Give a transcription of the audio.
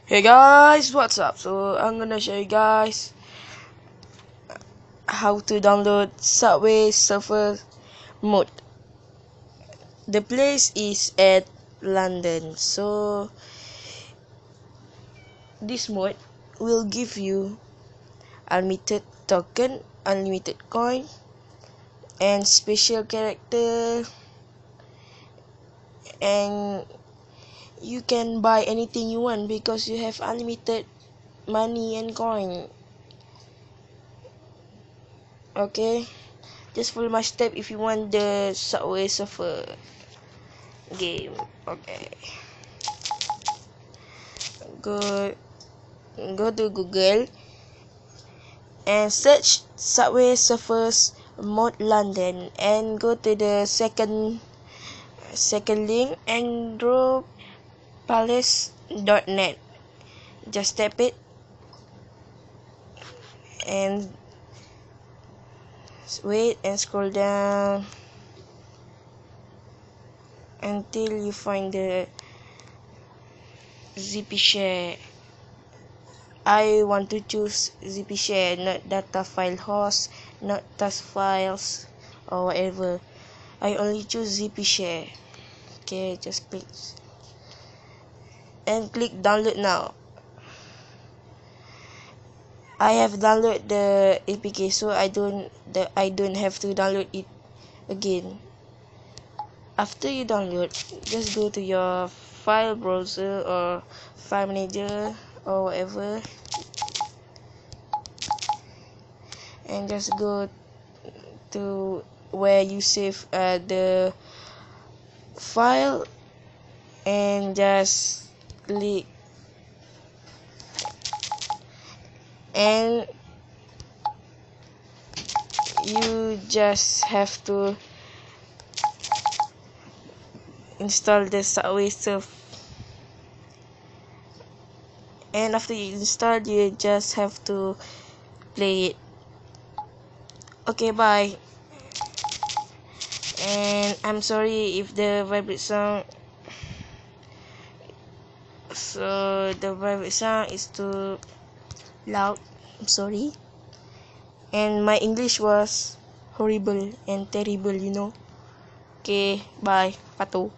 Hey guys, what's up? So I'm gonna show you guys how to download Subway Surfer mode. The place is at London. So this mode will give you unlimited token, unlimited coin, and special character, and you can buy anything you want because you have unlimited money and coin. Okay, just follow my step if you want the Subway Surfer game. Okay, go to Google and search Subway Surfers Mod London and go to the second link, andropalace.net. Just tap it and wait and scroll down until you find the ZP share. I want to choose ZP share, not data file host, not task files or whatever. I only choose ZP share. Okay, just click and click download now. I have downloaded the APK, so I don't have to download it again. After you download, just go to your file browser or file manager or whatever, and just go to where you save the file and just click and you just have to install the Subway Surf, and after you install, you just have to play it. Okay, bye. And I'm sorry if the vibrate sound, so the vibrate sound is too loud. I'm sorry. And my English was horrible and terrible, you know. Okay, bye. Pato.